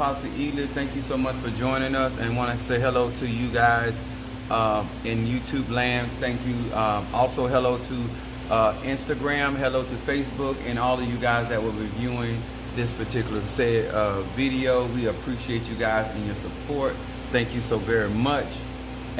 Apostle Ely. Thank you so much for joining us, and want to say hello to you guys in YouTube land. Thank you. Also, hello to Instagram, hello to Facebook, and all of you guys that will be viewing this particular video. We appreciate you guys and your support. Thank you so very much.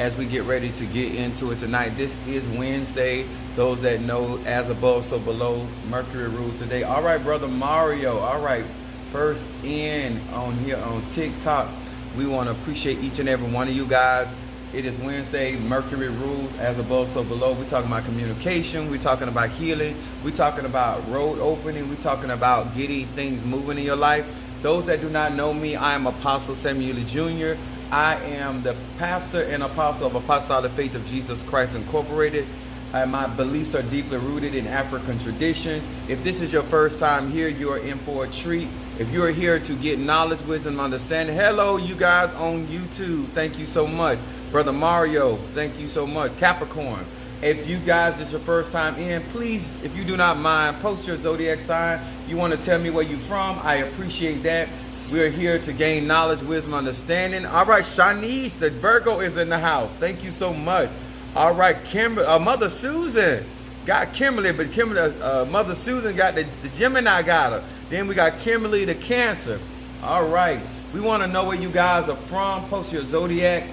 As we get ready to get into it tonight, this is Wednesday. Those that know, as above, so below, Mercury rules today. All right, Brother Mario. All right, first in on here on TikTok. We want to appreciate each and every one of you guys. It is Wednesday. Mercury rules, as above, so below. We're talking about communication. We're talking about healing. We're talking about road opening. We're talking about getting things moving in your life. Those that do not know me, I am Apostle Samuel Jr. I am the pastor and apostle of Apostolic Faith of Jesus Christ Incorporated. My beliefs are deeply rooted in African tradition. If this is your first time here, you are in for a treat. If you are here to get knowledge, wisdom, understanding, hello, you guys on YouTube. Thank you so much. Brother Mario, thank you so much. Capricorn, if you guys is your first time in, please, if you do not mind, post your zodiac sign. You want to tell me where you're from, I appreciate that. We're here to gain knowledge, wisdom, understanding. All right, Shanice, the Virgo is in the house. Thank you so much. All right, Mother Susan got Kimberly, but Mother Susan got the Gemini got her. Then we got Kimberly, the Cancer. All right, we want to know where you guys are from. Post your zodiac.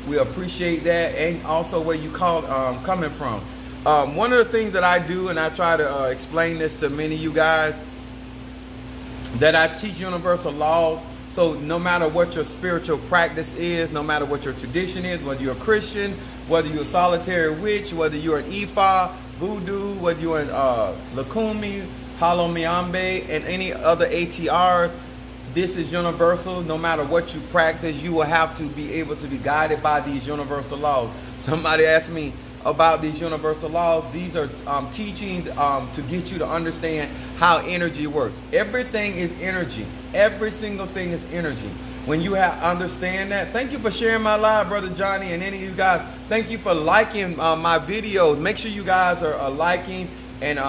We appreciate that, and also where you coming from. One of the things that I do, and I try to explain this to many of you guys, that I teach universal laws. So no matter what your spiritual practice is, no matter what your tradition is, whether you're a Christian, whether you're a solitary witch, whether you're an Ifa, Voodoo, whether you're an Lakumi, Halomiambe, and any other ATRs, this is universal. No matter what you practice, you will have to be able to be guided by these universal laws. Somebody asked me about these universal laws. These are teachings to get you to understand how energy works. Everything is energy. Every single thing is energy. When you understand that, thank you for sharing my live, Brother Johnny, and any of you guys. Thank you for liking my videos. Make sure you guys are liking and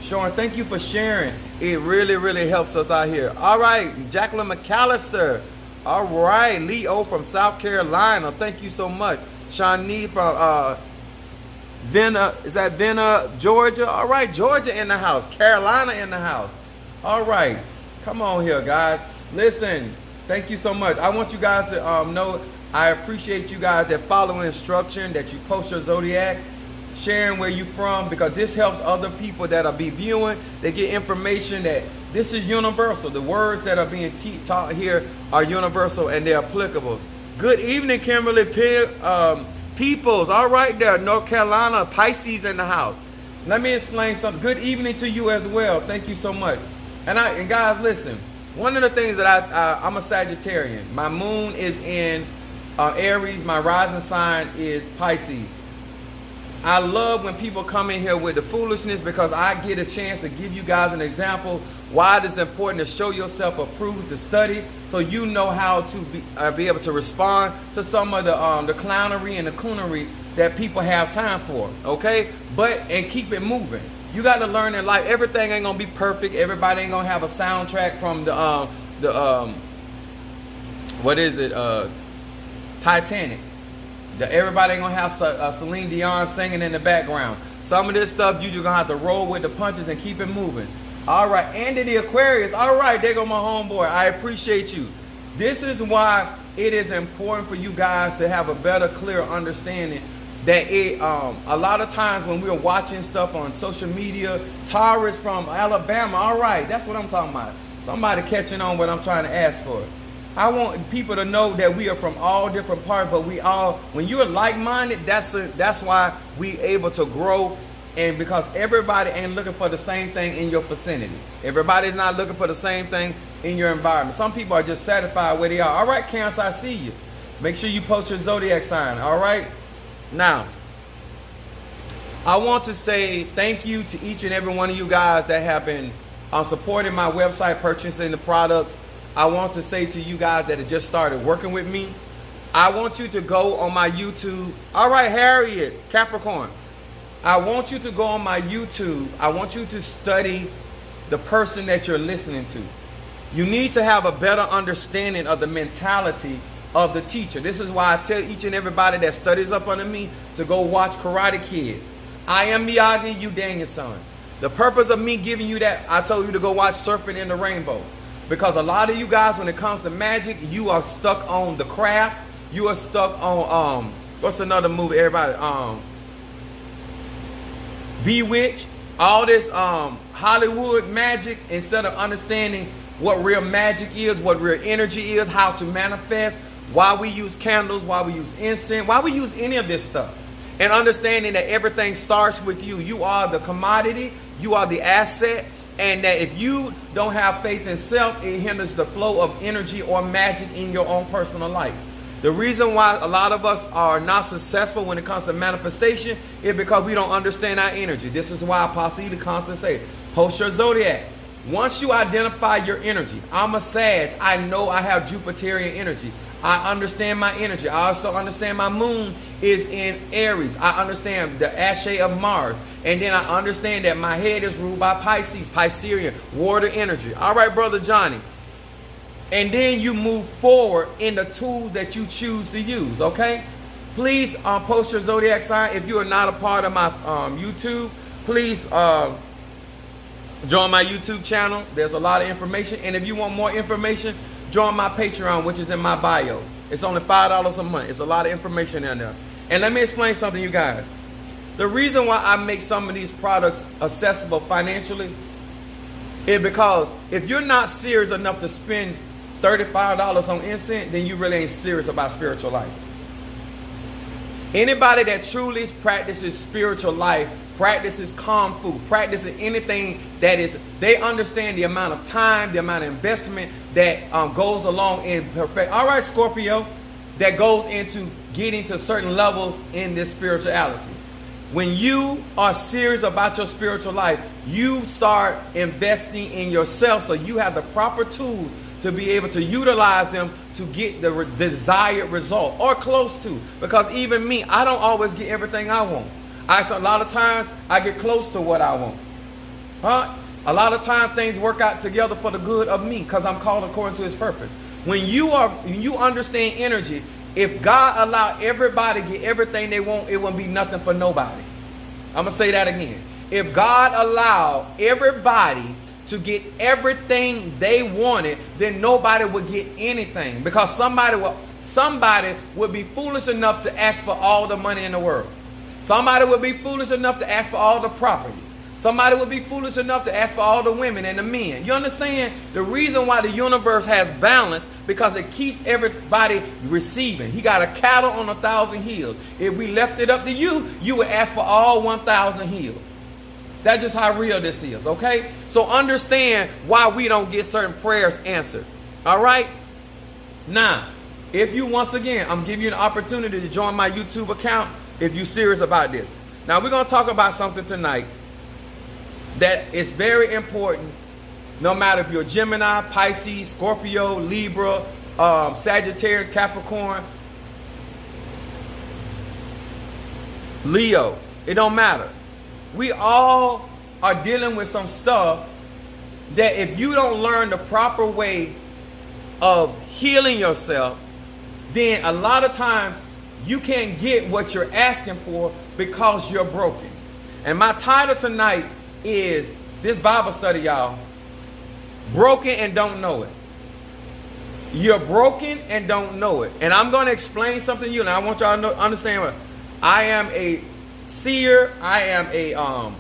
showing. Thank you for sharing. It really, really helps us out here. All right, Jacqueline McAllister. All right, Leo from South Carolina. Thank you so much. Shawnee from Vena, Georgia? All right, Georgia in the house. Carolina in the house. All right, come on here, guys. Listen, thank you so much. I want you guys to know I appreciate you guys that follow instruction, that you post your zodiac, sharing where you from, because this helps other people that are be viewing. They get information that this is universal. The words that are being taught here are universal and they're applicable. Good evening, Kimberly Peoples. All right there, North Carolina, Pisces in the house. Let me explain something. Good evening to you as well. Thank you so much. And guys, listen. One of the things that I'm a Sagittarian. My moon is in Aries. My rising sign is Pisces. I love when people come in here with the foolishness, because I get a chance to give you guys an example why it is important to show yourself approved, to study, so you know how to be able to respond to some of the clownery and the coonery that people have time for, okay? And keep it moving. You got to learn in life, everything ain't going to be perfect. Everybody ain't going to have a soundtrack from Titanic. Everybody ain't going to have Celine Dion singing in the background. Some of this stuff, you just going to have to roll with the punches and keep it moving. All right, Andy the Aquarius. All right, there go my homeboy. I appreciate you. This is why it is important for you guys to have a better, clear understanding that a lot of times when we're watching stuff on social media, Taurus from Alabama. All right, that's what I'm talking about. Somebody catching on what I'm trying to ask for. I want people to know that we are from all different parts, but when you're like-minded, that's why we able to grow. And because everybody ain't looking for the same thing in your vicinity. Everybody's not looking for the same thing in your environment. Some people are just satisfied where they are. All right, Cancer, I see you. Make sure you post your zodiac sign, all right? Now, I want to say thank you to each and every one of you guys that have been supporting my website, purchasing the products. I want to say to you guys that have just started working with me, I want you to go on my YouTube. All right, Harriet, Capricorn. I want you to go on my YouTube. I want you to study the person that you're listening to. You need to have a better understanding of the mentality of the teacher. This is why I tell each and everybody that studies up under me to go watch Karate Kid. I am Miyagi, you Daniel-san. The purpose of me giving you that, I told you to go watch Serpent in the Rainbow. Because a lot of you guys, when it comes to magic, you are stuck on the craft. You are stuck on, what's another movie, everybody? Bewitched. All this Hollywood magic, instead of understanding what real magic is, what real energy is, how to manifest, why we use candles, why we use incense, why we use any of this stuff. And understanding that everything starts with you. You are the commodity, you are the asset, and that if you don't have faith in self, it hinders the flow of energy or magic in your own personal life. The reason why a lot of us are not successful when it comes to manifestation is because we don't understand our energy. This is why Apostle Eda constantly say, post your zodiac. Once you identify your energy, I'm a Sag, I know I have Jupiterian energy. I understand my energy. I also understand my moon is in Aries. I understand the ashe of Mars. And then I understand that my head is ruled by Pisces, Piscean, water energy. All right, Brother Johnny. And then you move forward in the tools that you choose to use, okay? Please post your zodiac sign. If you are not a part of my YouTube, please join my YouTube channel. There's a lot of information. And if you want more information, join my Patreon, which is in my bio. It's only $5 a month. It's a lot of information in there. And let me explain something, you guys. The reason why I make some of these products accessible financially is because if you're not serious enough to spend $35 on incense, then you really ain't serious about spiritual life. Anybody that truly practices spiritual life, practices Kung Fu, practices anything that is, they understand the amount of time, the amount of investment that goes along in perfect. All right, Scorpio, that goes into getting to certain levels in this spirituality. When you are serious about your spiritual life, you start investing in yourself so you have the proper tools to be able to utilize them to get the desired result or close to. Because even me, I don't always get everything I want. A lot of times I get close to what I want. A lot of times things work out together for the good of me because I'm called according to his purpose. When you understand energy, if God allowed everybody to get everything they want, it wouldn't be nothing for nobody. I'm going to say that again. If God allowed everybody to get everything they wanted, then nobody would get anything. Because somebody would be foolish enough to ask for all the money in the world. Somebody would be foolish enough to ask for all the property. Somebody would be foolish enough to ask for all the women and the men. You understand? The reason why the universe has balance, because it keeps everybody receiving. He got a cattle on 1,000 hills. If we left it up to you, you would ask for all 1,000 hills. That's just how real this is, okay? So understand why we don't get certain prayers answered. All right? Now, if you, once again, I'm giving you an opportunity to join my YouTube account if you're serious about this. Now, we're going to talk about something tonight that is very important, no matter if you're Gemini, Pisces, Scorpio, Libra, Sagittarius, Capricorn, Leo. It don't matter. We all are dealing with some stuff that if you don't learn the proper way of healing yourself, then a lot of times you can't get what you're asking for because you're broken. And my title tonight is this Bible study, y'all. Broken and don't know it. You're broken and don't know it. And I'm going to explain something to you. And I want y'all to understand what I am a seer. I am a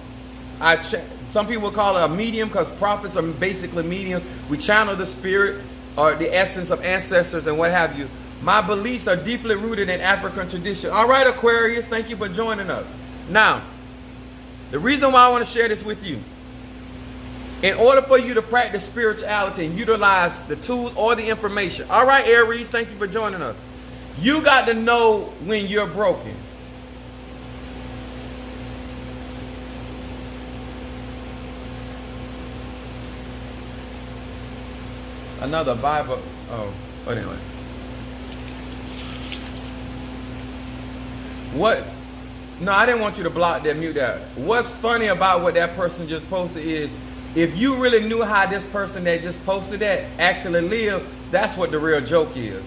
some people call it a medium because prophets are basically mediums. We channel the spirit or the essence of ancestors and what have you. My beliefs are deeply rooted in African tradition. All right, Aquarius, thank you for joining us. Now, the reason why I want to share this with you, in order for you to practice spirituality and utilize the tools or the information. All right, Aries, thank you for joining us. You got to know when you're broken. Another Bible. But anyway. No, I didn't want you to block that, mute that. What's funny about what that person just posted is If you really knew how this person that just posted that actually lived, that's what the real joke is.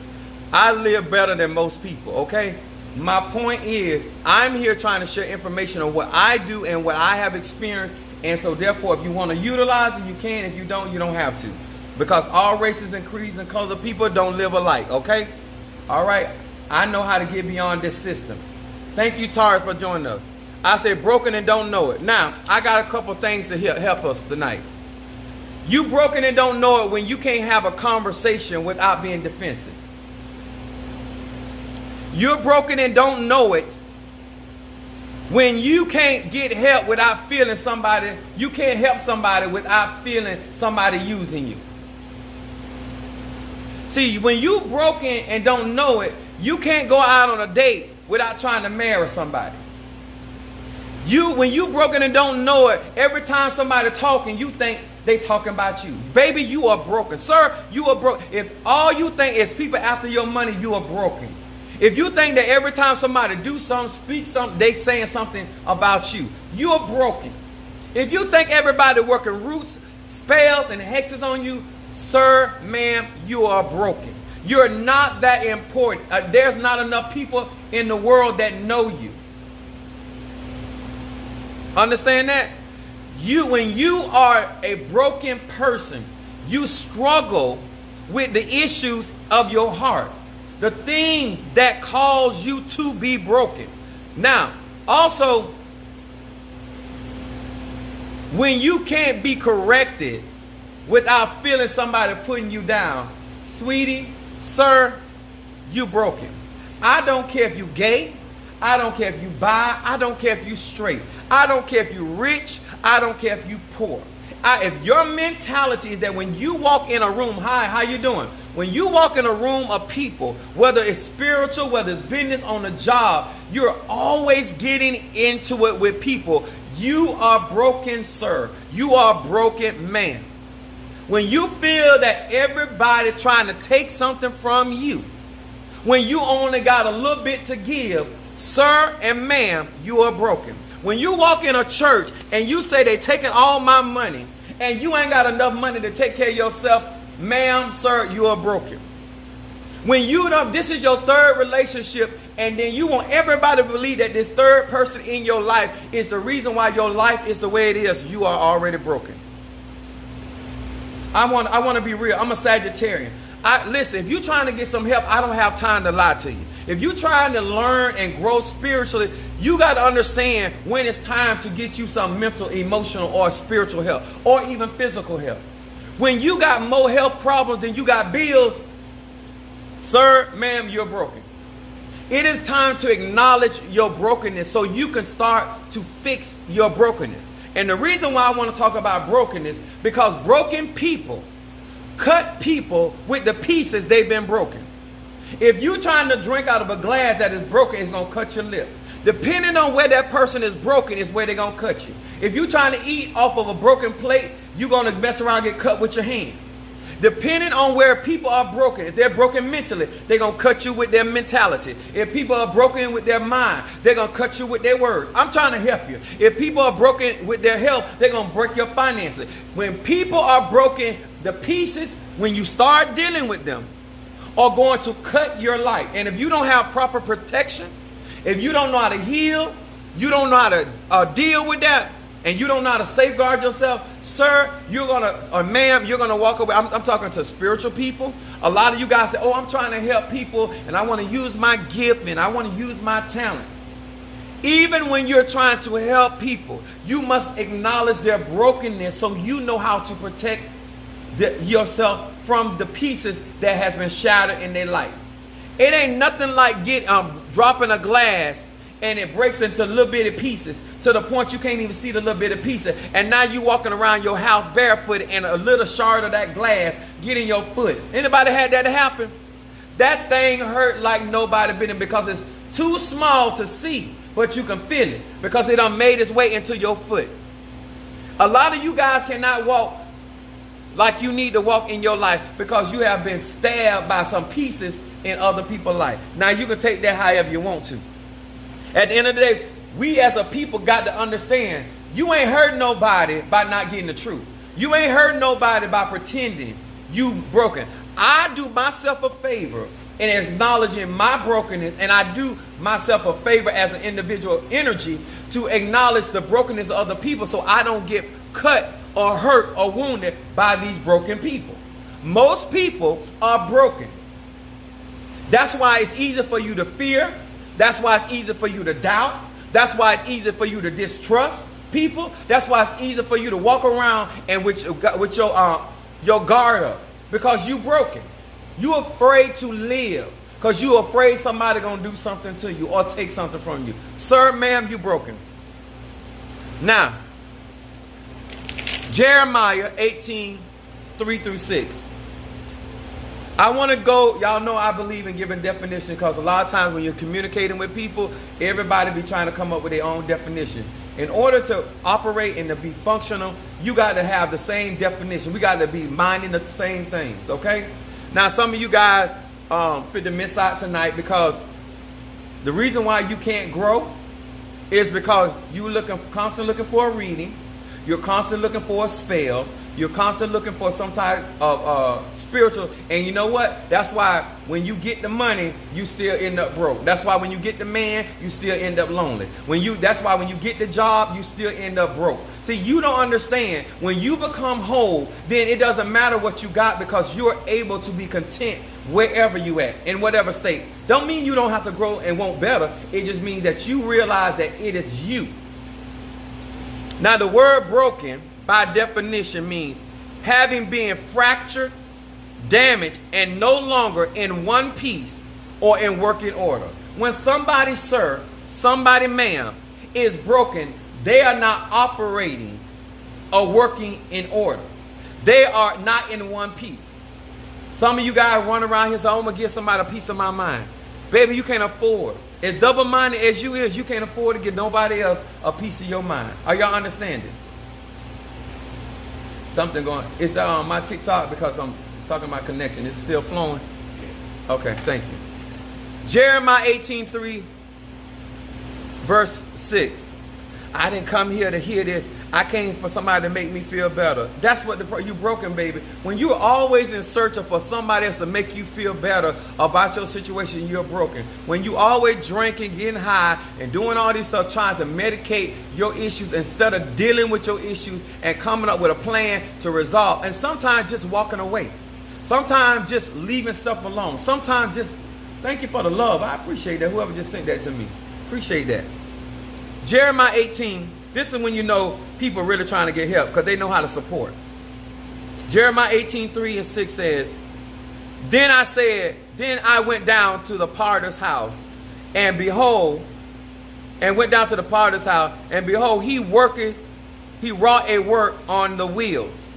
I live better than most people, okay? My point is, I'm here trying to share information on what I do and what I have experienced. And so therefore, if you want to utilize it, you can. If you don't have to. Because all races and creeds and colors of people don't live alike, okay? All right? I know how to get beyond this system. Thank you, Tari, for joining us. I say broken and don't know it. Now, I got a couple things to help us tonight. You broken and don't know it when you can't have a conversation without being defensive. You're broken and don't know it when you can't get help without feeling somebody, you can't help somebody without feeling somebody using you. See, when you broken and don't know it, you can't go out on a date without trying to marry somebody. When you broken and don't know it, every time somebody talking, you think they talking about you. Baby, you are broken. Sir, you are broken. If all you think is people after your money, you are broken. If you think that every time somebody do something, speak something, they saying something about you, you are broken. If you think everybody working roots, spells, and hexes on you, sir, ma'am, you are broken. You're not that important. There's not enough people in the world that know you. Understand that? When you are a broken person, you struggle with the issues of your heart. The things that cause you to be broken. Now, also, when you can't be corrected without feeling somebody putting you down, sweetie, sir, you broken. I don't care if you gay. I don't care if you bi. I don't care if you straight. I don't care if you rich. I don't care if you poor. If your mentality is that when you walk in a room, hi, how you doing? When you walk in a room of people, whether it's spiritual, whether it's business, on the job, you're always getting into it with people. You are broken, sir. You are broken, man. When you feel that everybody trying to take something from you, when you only got a little bit to give, sir and ma'am, you are broken. When you walk in a church and you say they taking all my money and you ain't got enough money to take care of yourself, ma'am, sir, you are broken. When you know this is your third relationship and then you want everybody to believe that this third person in your life is the reason why your life is the way it is, you are already broken. I want to be real. I'm a Sagittarian. Listen, if you're trying to get some help, I don't have time to lie to you. If you're trying to learn and grow spiritually, you got to understand when it's time to get you some mental, emotional, or spiritual help, or even physical help. When you got more health problems than you got bills, sir, ma'am, you're broken. It is time to acknowledge your brokenness so you can start to fix your brokenness. And the reason why I want to talk about brokenness, because broken people cut people with the pieces they've been broken. If you're trying to drink out of a glass that is broken, it's going to cut your lip. Depending on where that person is broken is where they're going to cut you. If you're trying to eat off of a broken plate, you're going to mess around and get cut with your hands. Depending on where people are broken, if they're broken mentally, they're going to cut you with their mentality. If people are broken with their mind, they're going to cut you with their words. I'm trying to help you. If people are broken with their health, they're going to break your finances. When people are broken, the pieces, when you start dealing with them, are going to cut your life. And if you don't have proper protection, if you don't know how to heal, you don't know how to deal with that, and you don't know how to safeguard yourself, sir, you're going to, or ma'am, you're going to walk away. I'm talking to spiritual people. A lot of you guys say, oh, I'm trying to help people, and I want to use my gift, and I want to use my talent. Even when you're trying to help people, you must acknowledge their brokenness so you know how to protect yourself from the pieces that has been shattered in their life. It ain't nothing like dropping a glass and it breaks into little bitty pieces to the point you can't even see the little bitty pieces. And now you walking around your house barefoot and a little shard of that glass get in your foot. Anybody had that happen? That thing hurt like nobody been in because it's too small to see, but you can feel it because it done made its way into your foot. A lot of you guys cannot walk like you need to walk in your life because you have been stabbed by some pieces in other people's life. Now you can take that however you want to. At the end of the day, we as a people got to understand you ain't hurt nobody by not getting the truth. You ain't hurt nobody by pretending you broken. I do myself a favor in acknowledging my brokenness, and I do myself a favor as an individual energy to acknowledge the brokenness of other people so I don't get cut or hurt or wounded by these broken people. Most people are broken. That's why it's easy for you to fear. That's why it's easy for you to doubt. That's why it's easy for you to distrust people. That's why it's easy for you to walk around and with your guard up, because you broken. You afraid to live because you afraid somebody gonna do something to you or take something from you. Sir, ma'am, you broken. Now, Jeremiah 18:3-6. I want to go, y'all know I believe in giving definition, because a lot of times when you're communicating with people, everybody be trying to come up with their own definition. In order to operate and to be functional, you got to have the same definition. We got to be minding the same things, okay? Now, some of you guys fit to miss out tonight, because the reason why you can't grow is because you're constantly looking for a reading. You're constantly looking for a spell. You're constantly looking for some type of spiritual. And you know what? That's why when you get the money, you still end up broke. That's why when you get the man, you still end up lonely. That's why when you get the job, you still end up broke. See, you don't understand. When you become whole, then it doesn't matter what you got, because you're able to be content wherever you at, in whatever state. Don't mean you don't have to grow and want better. It just means that you realize that it is you. Now, the word broken, by definition, means having been fractured, damaged, and no longer in one piece or in working order. When somebody, sir, somebody, ma'am, is broken, they are not operating or working in order. They are not in one piece. Some of you guys run around here saying, I'm going to give somebody a piece of my mind. Baby, you can't afford. As double-minded as you is, you can't afford to give nobody else a piece of your mind. Are y'all understanding? Something going. It's my TikTok, because I'm talking about connection. Is it still flowing? Okay, thank you. Jeremiah 18:3, verse 6. I didn't come here to hear this. I came for somebody to make me feel better. That's what you broken, baby. When you're always in search for somebody else to make you feel better about your situation, you're broken. When you always drinking, getting high, and doing all this stuff, trying to medicate your issues instead of dealing with your issues and coming up with a plan to resolve. And sometimes just walking away. Sometimes just leaving stuff alone. Sometimes just, thank you for the love. I appreciate that. Whoever just sent that to me. Appreciate that. Jeremiah 18. This is when you know people are really trying to get help, because they know how to support. Jeremiah 18:3-6 says, Then I went down to the potter's house, and behold, he wrought a work on the wheels.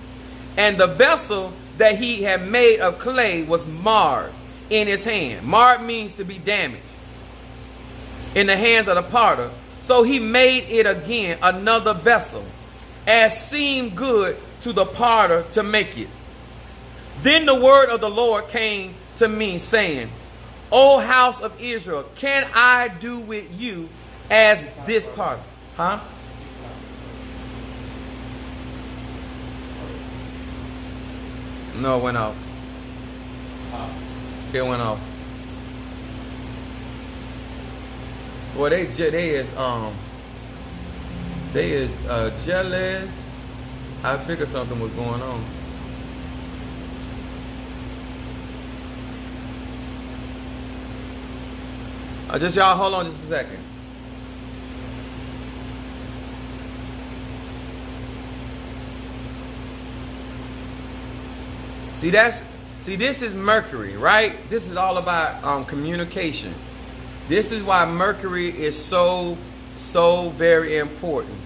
And the vessel that he had made of clay was marred in his hand. Marred means to be damaged in the hands of the potter. So he made it again another vessel, as seemed good to the potter to make it. Then the word of the Lord came to me, saying, O house of Israel, can I do with you as this potter? Huh? No, it went off. It went off. Well, they is jealous. I figured something was going on. Just y'all hold on just a second. See, this is Mercury, right? This is all about communication. This is why Mercury is so very important.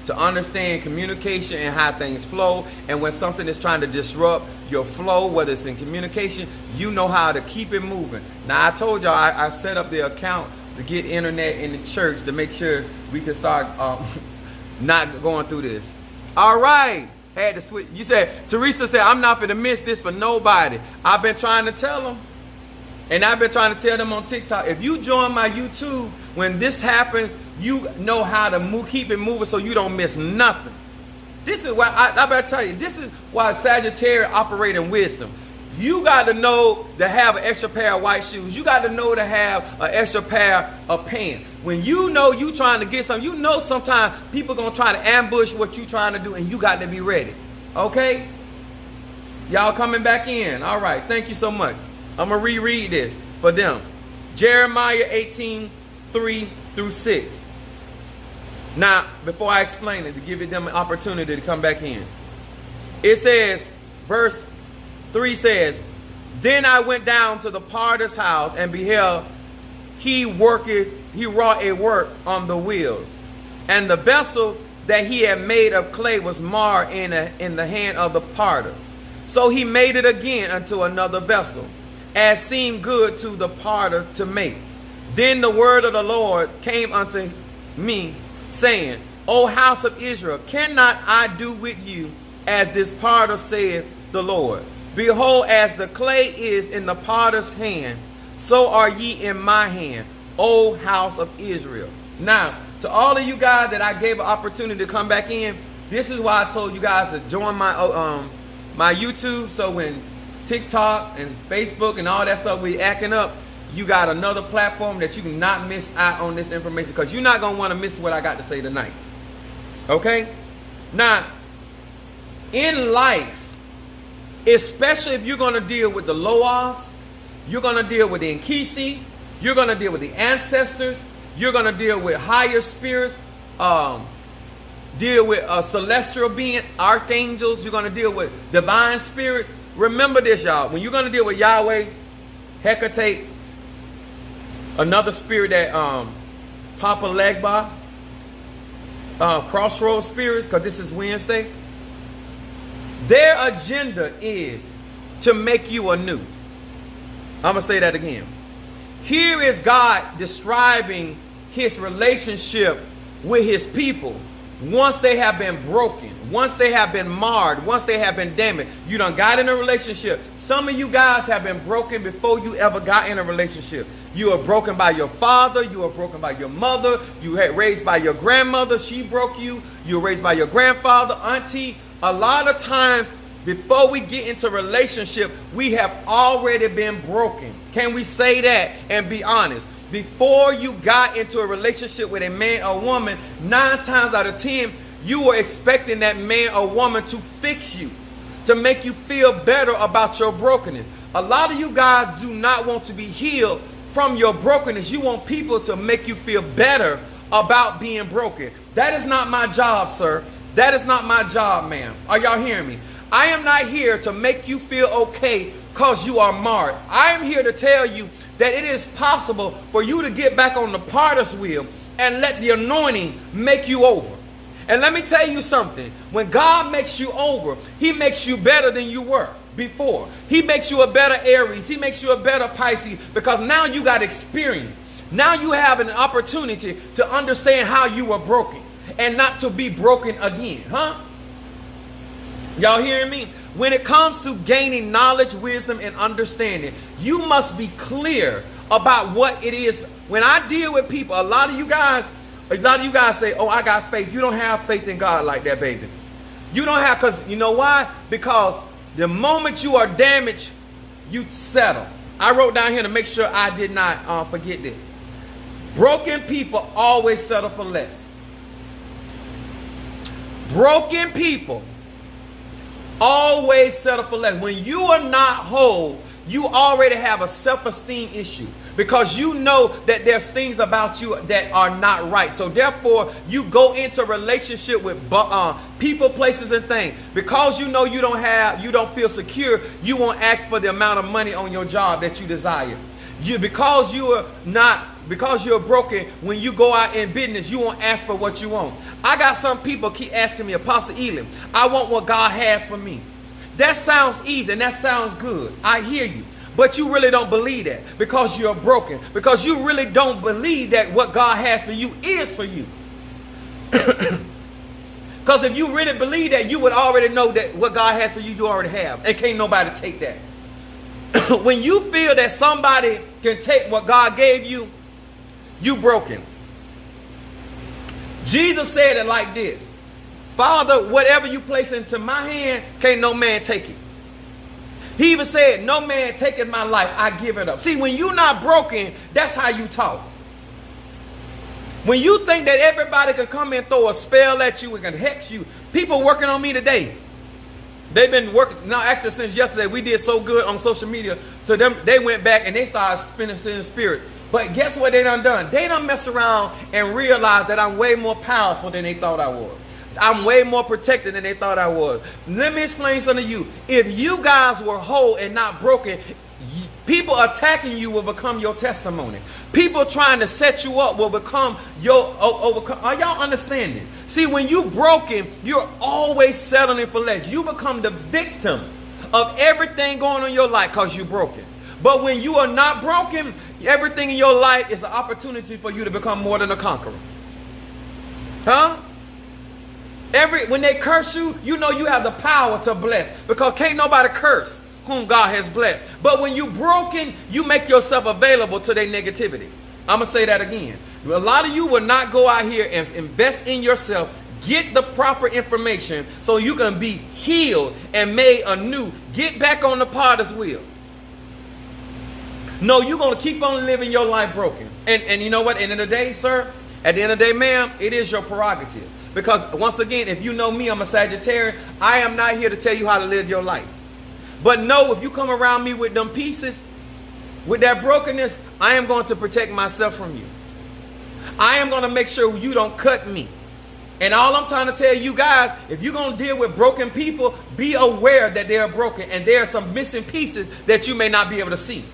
To understand communication and how things flow. And when something is trying to disrupt your flow, whether it's in communication, you know how to keep it moving. Now, I told y'all I set up the account to get internet in the church to make sure we can start not going through this. All right. Had to switch. You said, Teresa said, I'm not going to miss this for nobody. I've been trying to tell them. And I've been trying to tell them on TikTok, if you join my YouTube, when this happens, you know how to keep it moving so you don't miss nothing. This is why I better tell you. This is why Sagittarius operate in wisdom. You got to know to have an extra pair of white shoes. You got to know to have an extra pair of pants. When you know you trying to get something, you know sometimes people going to try to ambush what you trying to do, and you got to be ready. Okay? Y'all coming back in. All right. Thank you so much. I'm going to reread this for them. Jeremiah 18:3-6. Now, before I explain it, to give them an opportunity to come back in. It says, verse 3 says, Then I went down to the potter's house and beheld he wrought a work on the wheels. And the vessel that he had made of clay was marred in the hand of the potter. So he made it again unto another vessel, as seemed good to the potter to make. Then the word of the Lord came unto me, saying, O house of Israel, cannot I do with you as this potter saith the Lord? Behold, as the clay is in the potter's hand, so are ye in my hand, O house of Israel. Now, to all of you guys that I gave an opportunity to come back in, this is why I told you guys to join my my YouTube. So when TikTok and Facebook and all that stuff be acting up, you got another platform that you cannot miss out on this information, because you're not going to want to miss what I got to say tonight. Okay? Now, in life, especially if you're going to deal with the Loas, you're going to deal with the Nkisi, you're going to deal with the ancestors, you're going to deal with higher spirits, deal with celestial being, archangels, you're going to deal with divine spirits. Remember this, y'all. When you're going to deal with Yahweh, Hecate, another spirit that Papa Legba, crossroads spirits, because this is Wednesday, their agenda is to make you anew. I'm going to say that again. Here is God describing his relationship with his people once they have been broken, once they have been marred, once they have been damaged. You done got in a relationship. Some of you guys have been broken before you ever got in a relationship. You were broken by your father. You were broken by your mother. You were raised by your grandmother. She broke you. You were raised by your grandfather, auntie. A lot of times before we get into a relationship, we have already been broken. Can we say that and be honest? Before you got into a relationship with a man or woman, 9 times out of 10, you were expecting that man or woman to fix you, to make you feel better about your brokenness. A lot of you guys do not want to be healed from your brokenness. You want people to make you feel better about being broken. That is not my job, sir. That is not my job, ma'am. Are y'all hearing me? I am not here to make you feel okay because you are marred. I am here to tell you that it is possible for you to get back on the potter's wheel and let the anointing make you over. And let me tell you something. When God makes you over, he makes you better than you were before. He makes you a better Aries. He makes you a better Pisces, because now you got experience. Now you have an opportunity to understand how you were broken and not to be broken again. Huh? Y'all hearing me? When it comes to gaining knowledge, wisdom, and understanding, you must be clear about what it is. When I deal with people, a lot of you guys say, oh, I got faith. You don't have faith in God like that, baby. You don't have, because you know why? Because the moment you are damaged, you settle. I wrote down here to make sure I did not forget this. Broken people always settle for less. Broken people always settle for less. When you are not whole, you already have a self-esteem issue, because you know that there's things about you that are not right. So therefore, you go into a relationship with people, places, and things. Because you know you don't feel secure, you won't ask for the amount of money on your job that you desire. Because you're broken, when you go out in business, you won't ask for what you want. I got some people keep asking me, Apostle Elam, I want what God has for me. That sounds easy and that sounds good. I hear you. But you really don't believe that, because you're broken. Because you really don't believe that what God has for you is for you. Because if you really believe that, you would already know that what God has for you, you already have. And can't nobody take that. When you feel that somebody can take what God gave you, you broken. Jesus said it like this. Father, whatever you place into my hand, can't no man take it. He even said, no man taketh my life, I give it up. See, when you're not broken, that's how you talk. When you think that everybody can come and throw a spell at you and can hex you, people working on me today. They've been working, now actually since yesterday, we did so good on social media. To them, they went back and they started spinning in the spirit. But guess what they done? They done mess around and realized that I'm way more powerful than they thought I was. I'm way more protected than they thought I was. Let me explain something to you. If you guys were whole and not broken, people attacking you will become your testimony. People trying to set you up will become your overcome. Are y'all understanding? See, when you broken, you're always settling for less. You become the victim of everything going on in your life because you're broken. But when you are not broken, everything in your life is an opportunity for you to become more than a conqueror. Huh? When they curse you, you know you have the power to bless, because can't nobody curse whom God has blessed. But when you broken, you make yourself available to their negativity. I'm going to say that again. A lot of you will not go out here and invest in yourself, get the proper information so you can be healed and made anew. Get back on the potter's wheel. No, you're going to keep on living your life broken. And you know what? At the end of the day, sir, at the end of the day, ma'am, it is your prerogative. Because once again, if you know me, I'm a Sagittarian. I am not here to tell you how to live your life. But no, if you come around me with them pieces, with that brokenness, I am going to protect myself from you. I am going to make sure you don't cut me. And all I'm trying to tell you guys, if you're going to deal with broken people, be aware that they are broken. And there are some missing pieces that you may not be able to see.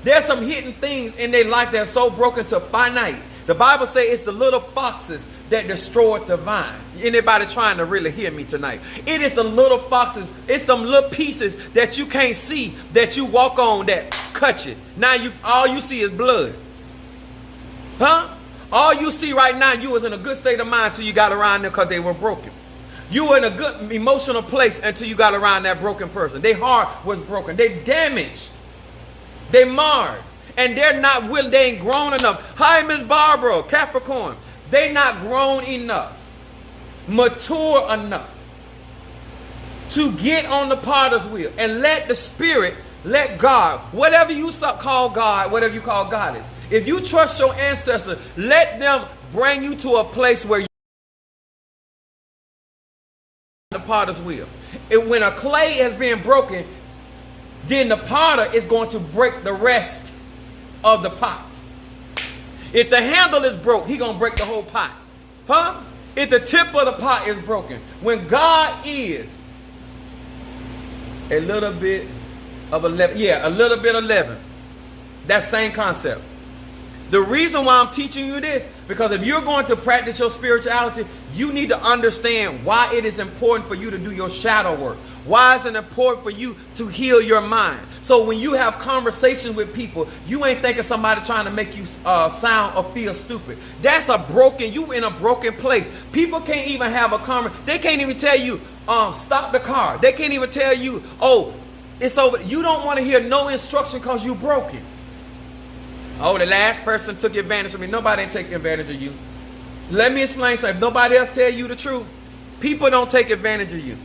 There's some hidden things in their life that are so broken to finite. The Bible says it's the little foxes that destroyed the vine. Anybody trying to really hear me tonight? It is the little foxes. It's them little pieces that you can't see, that you walk on, that cut you. Now all you see is blood. Huh? All you see right now, you was in a good state of mind until you got around them because they were broken. You were in a good emotional place until you got around that broken person. Their heart was broken. They damaged. They marred. And they're not willing. They ain't grown enough. Hi, Miss Barbara, Capricorn. They not grown enough, mature enough to get on the potter's wheel and let the Spirit, let God, whatever you call God, whatever you call God is. If you trust your ancestors, let them bring you to a place where you the potter's wheel. And when a clay has been broken, then the potter is going to break the rest of the pot. If the handle is broke, he's going to break the whole pot. Huh? If the tip of the pot is broken. When God is a little bit of 11. Yeah, a little bit of 11. That same concept. The reason why I'm teaching you this, because if you're going to practice your spirituality, you need to understand why it is important for you to do your shadow work. Why is it important for you to heal your mind? So when you have conversations with people, you ain't thinking somebody trying to make you sound or feel stupid. That's you in a broken place. People can't even have a conversation. They can't even tell you, stop the car. They can't even tell you, oh, it's over. You don't want to hear no instruction because you're broken. Oh, the last person took advantage of me. Nobody ain't taking advantage of you. Let me explain something. If nobody else tell you the truth, people don't take advantage of you.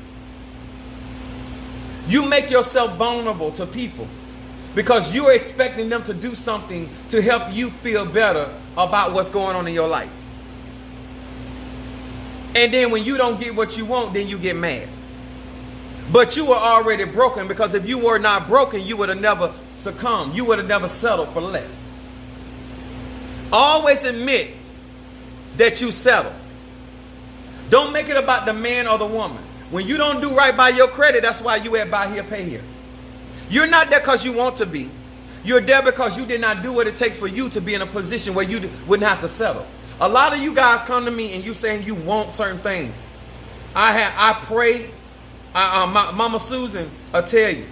You make yourself vulnerable to people because you're expecting them to do something to help you feel better about what's going on in your life. And then when you don't get what you want, then you get mad. But you were already broken, because if you were not broken, you would have never succumbed. You would have never settled for less. Always admit that you settle. Don't make it about the man or the woman. When you don't do right by your credit, that's why you at buy here, pay here. You're not there because you want to be. You're there because you did not do what it takes for you to be in a position where you wouldn't have to settle. A lot of you guys come to me and you saying you want certain things. I pray. Mama Susan, I'll tell you.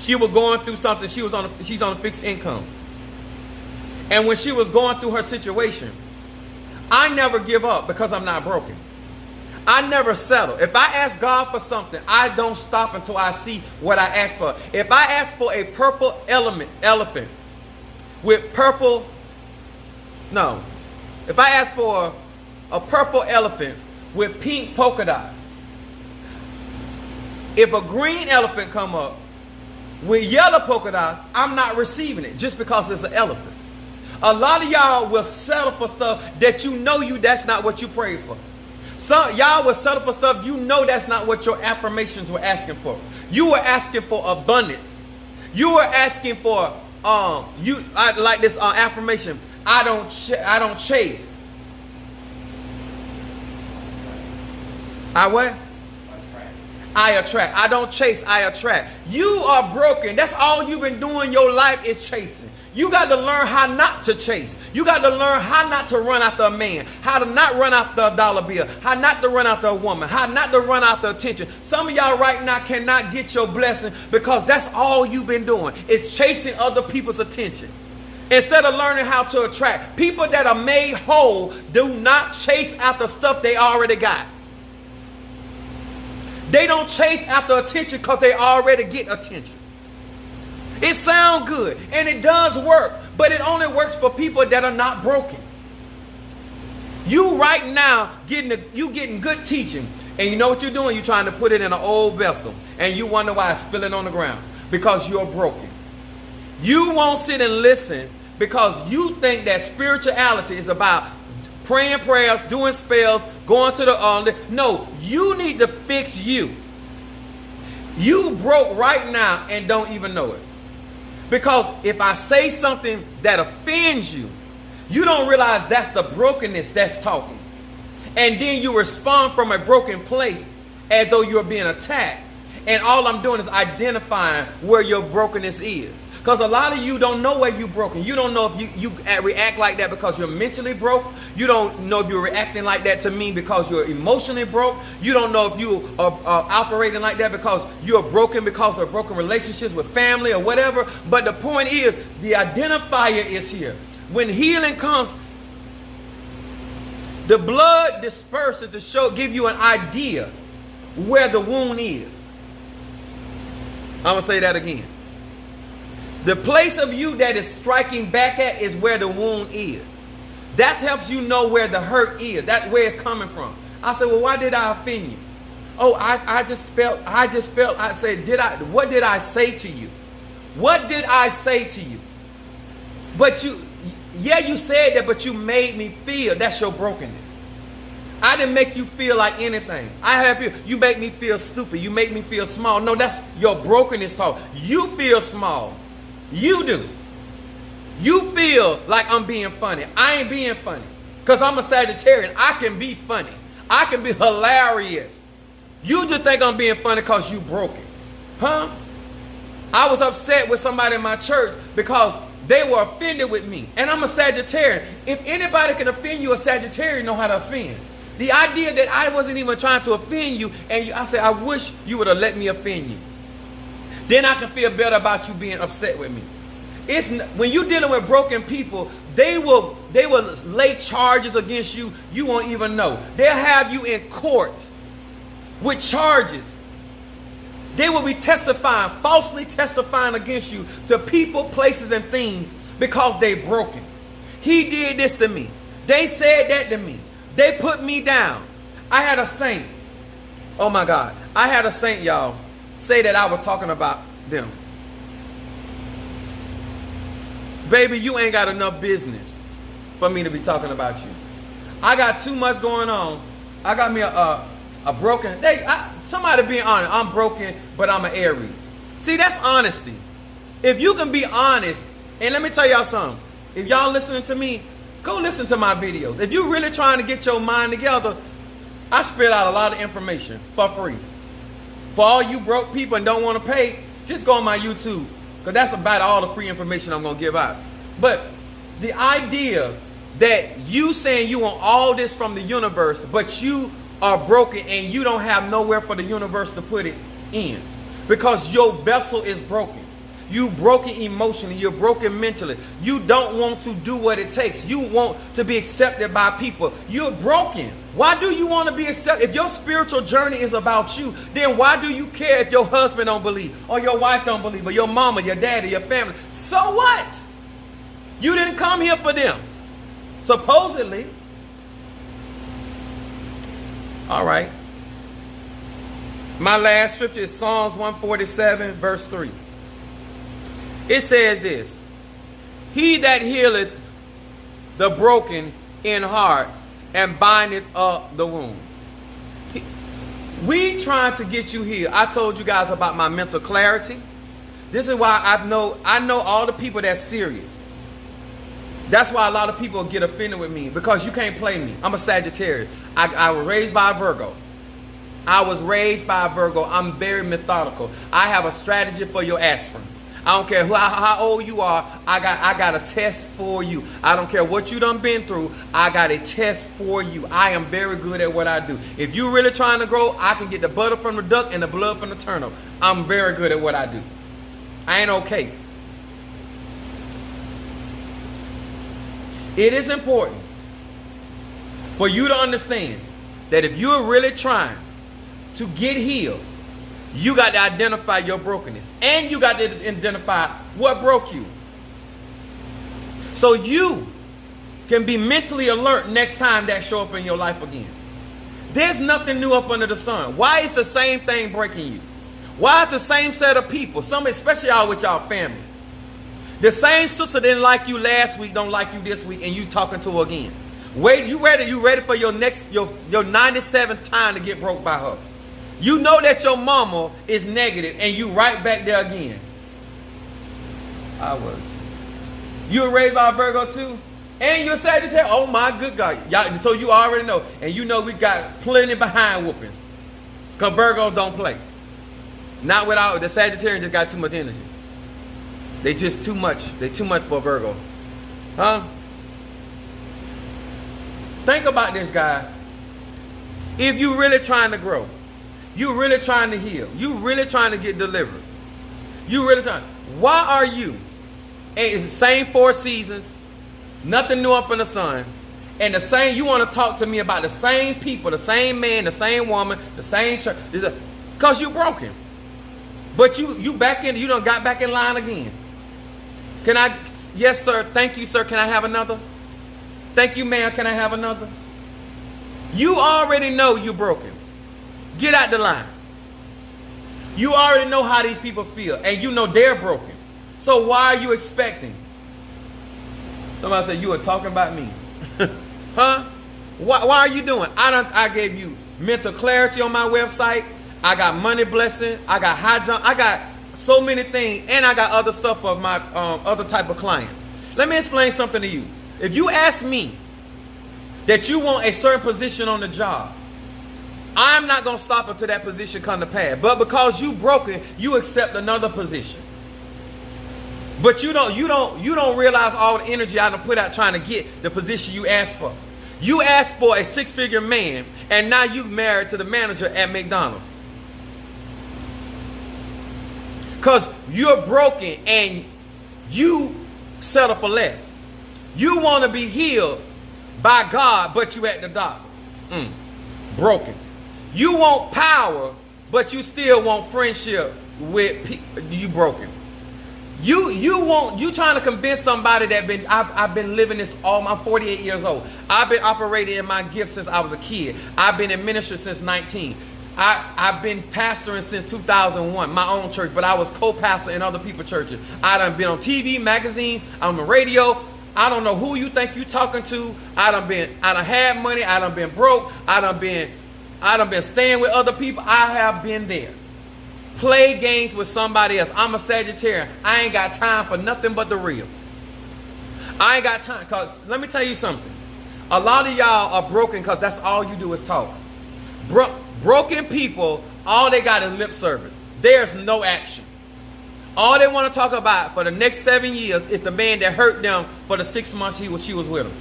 She was going through something. She's on a fixed income. And when she was going through her situation, I never give up because I'm not broken. I never settle. If I ask God for something, I don't stop until I see what I ask for. If I ask for a purple elephant with purple, no. If I ask for a purple elephant with pink polka dots. If a green elephant come up with yellow polka dots, I'm not receiving it just because it's an elephant. A lot of y'all will settle for stuff that that's not what you prayed for. Some y'all will settle for stuff that's not what your affirmations were asking for. You were asking for abundance. You were asking for like this affirmation. I don't chase. I what? I attract. I don't chase, I attract. You are broken. That's all you've been doing your life is chasing. You got to learn how not to chase. You got to learn how not to run after a man, how to not run after a dollar bill, how not to run after a woman, how not to run after attention. Some of y'all right now cannot get your blessing because that's all you've been doing. It's chasing other people's attention. Instead of learning how to attract. People that are made whole do not chase after stuff they already got. They don't chase after attention because they already get attention. It sounds good and it does work, but it only works for people that are not broken. You right now getting good teaching, and you know what you're doing? You're trying to put it in an old vessel, and you wonder why it's spilling on the ground because you're broken. You won't sit and listen because you think that spirituality is about praying prayers, doing spells, going to the no, you need to fix you. You broke right now and don't even know it. Because if I say something that offends you, you don't realize that's the brokenness that's talking. And then you respond from a broken place as though you're being attacked. And all I'm doing is identifying where your brokenness is. Because a lot of you don't know where you're broken. You don't know if you react like that because you're mentally broke. You don't know if you're reacting like that to me because you're emotionally broke. You don't know if you are operating like that because you're broken because of broken relationships with family or whatever. But the point is, the identifier is here. When healing comes, the blood disperses to give you an idea where the wound is. I'm going to say that again. The place of you that is striking back at is where the wound is. That helps you know where the hurt is. That's where it's coming from. I said, well, why did I offend you? Oh, I just felt, I said, what did I say to you? What did I say to you? But you said that, but you made me feel. That's your brokenness. I didn't make you feel like anything. You make me feel stupid. You make me feel small. No, that's your brokenness talk. You feel small. You do. You feel like I'm being funny. I ain't being funny. Because I'm a Sagittarian. I can be funny. I can be hilarious. You just think I'm being funny because you broken. Huh? I was upset with somebody in my church because they were offended with me. And I'm a Sagittarian. If anybody can offend you, a Sagittarian know how to offend. The idea that I wasn't even trying to offend you, and I said, I wish you would have let me offend you. Then I can feel better about you being upset with me. When you're dealing with broken people, they will lay charges against you. You won't even know. They'll have you in court with charges. They will be falsely testifying against you to people, places, and things because they're broken. He did this to me. They said that to me. They put me down. I had a saint. Oh my God. I had a saint, y'all, say that I was talking about them. Baby, you ain't got enough business for me to be talking about you. I got too much going on. I got me a broken... somebody being honest. I'm broken, but I'm an Aries. See, that's honesty. If you can be honest, and let me tell y'all something. If y'all listening to me, go listen to my videos. If you're really trying to get your mind together, I spit out a lot of information for free. For all you broke people and don't want to pay, just go on my YouTube. Because that's about all the free information I'm going to give out. But the idea that you saying you want all this from the universe, but you are broken and you don't have nowhere for the universe to put it in. Because your vessel is broken. You broken emotionally. You're broken mentally. You don't want to do what it takes. You want to be accepted by people. You're broken. Why do you want to be accepted? If your spiritual journey is about you, then why do you care if your husband don't believe, or your wife don't believe, or your mama, your daddy, your family? So what? You didn't come here for them. Supposedly. All right. My last scripture is Psalms 147, verse 3. It says this: He that healeth the broken in heart and bindeth up the wound. We trying to get you healed. I told you guys about my mental clarity. This is why I know all the people that's serious. That's why a lot of people get offended with me, because you can't play me. I'm a Sagittarius. I was raised by a Virgo. I'm very methodical. I have a strategy for your aspirin. I don't care how old you are. I got a test for you. I don't care what you done been through. I got a test for you. I am very good at what I do. If you really trying to grow, I can get the butter from the duck and the blood from the turnip. I'm very good at what I do. I ain't okay. It is important for you to understand that if you're really trying to get healed, you got to identify your brokenness. And you got to identify what broke you. So you can be mentally alert next time that show up in your life again. There's nothing new up under the sun. Why is the same thing breaking you? Why is the same set of people, some especially y'all with y'all family? The same sister didn't like you last week, don't like you this week, and you talking to her again. Wait, you ready for your next your 97th time to get broke by her. You know that your mama is negative, and you right back there again. I was. You were raised by a Virgo too? And you're Sagittarius? Oh my good God. Y'all, so you already know. And you know we got plenty behind whoopings. Because Virgos don't play. Not without, the Sagittarians just got too much energy. They just too much. They too much for a Virgo. Huh? Think about this, guys. If you really trying to grow, you really trying to heal, you really trying to get delivered, you really trying, why are you, and it's the same 4 seasons, nothing new up in the sun, and the same, you want to talk to me about the same people, the same man, the same woman, the same church, because you broken. But you back in, you done got back in line again. Can I, yes sir, thank you sir, can I have another? Thank you ma'am, can I have another? You already know you broken. Get out the line. You already know how these people feel, and you know they're broken. So why are you expecting? Somebody said you were talking about me. Huh? Why are you doing? I gave you mental clarity on my website. I got money blessing. I got high jump. I got so many things, and I got other stuff for my other type of clients. Let me explain something to you. If you ask me that you want a certain position on the job, I'm not going to stop until that position come to pass. But because you broken, you accept another position. But you don't realize all the energy I done put out trying to get the position you asked for. You asked for a 6-figure man, and now you married to the manager at McDonald's. Because you're broken and you settle for less. You want to be healed by God, but you at the doctor. Broken. You want power, but you still want friendship with people. You broken. You trying to convince somebody that I've been living this I'm 48 years old. I've been operating in my gift since I was a kid. I've been in ministry since 19. I've been pastoring since 2001, my own church, but I was co-pastor in other people's churches. I done been on TV, magazine, on the radio. I don't know who you think you talking to. I done had money. I done been broke. I done been staying with other people. I have been there. Play games with somebody else. I'm a Sagittarius. I ain't got time for nothing but the real. I ain't got time. Because let me tell you something. A lot of y'all are broken because that's all you do is talk. Broken people, all they got is lip service. There's no action. All they want to talk about for the next 7 years is the man that hurt them for the 6 months she was with them.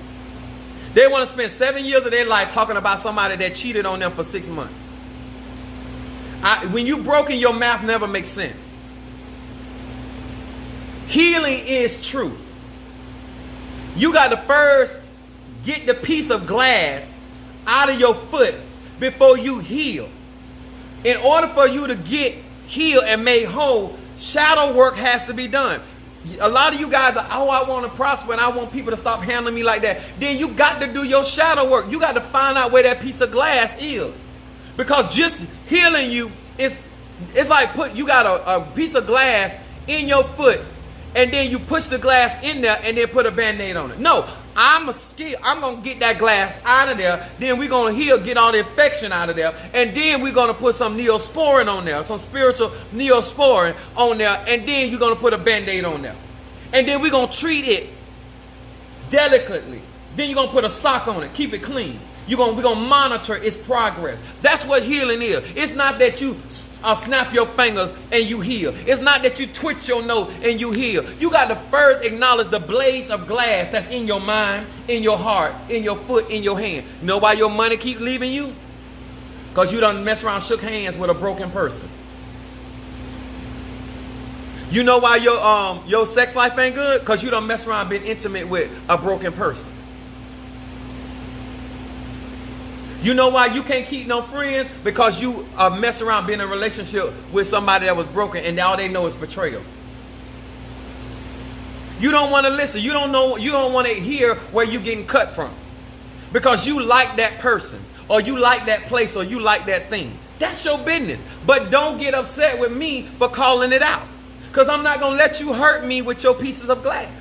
They want to spend 7 years of their life talking about somebody that cheated on them for 6 months. When you broken, your mouth never makes sense. Healing is true. You got to first get the piece of glass out of your foot before you heal. In order for you to get healed and made whole, shadow work has to be done. A lot of you guys are, I want to prosper and I want people to stop handling me like that. Then you got to do your shadow work. You got to find out where that piece of glass is. Because just healing you is, it's like you got a piece of glass in your foot, and then you push the glass in there and then put a Band-Aid on it. No, I'm going to get that glass out of there. Then we're going to heal, get all the infection out of there. And then we're going to put some neosporin on there, some spiritual neosporin on there. And then you're going to put a Band-Aid on there. And then we're going to treat it delicately. Then you're going to put a sock on it, keep it clean. We're going to monitor its progress. That's what healing is. It's not that you snap your fingers and you heal. It's not that you twitch your nose and you heal. You got to first acknowledge the blades of glass that's in your mind, in your heart, in your foot, in your hand. You know why your money keep leaving you? Because you done mess around, shook hands with a broken person. You know why your sex life ain't good? Because you done mess around, been intimate with a broken person. You know why you can't keep no friends? Because you mess around being in a relationship with somebody that was broken and all they know is betrayal. You don't want to listen. You don't want to hear where you're getting cut from. Because you like that person, or you like that place, or you like that thing. That's your business. But don't get upset with me for calling it out. Because I'm not going to let you hurt me with your pieces of glass.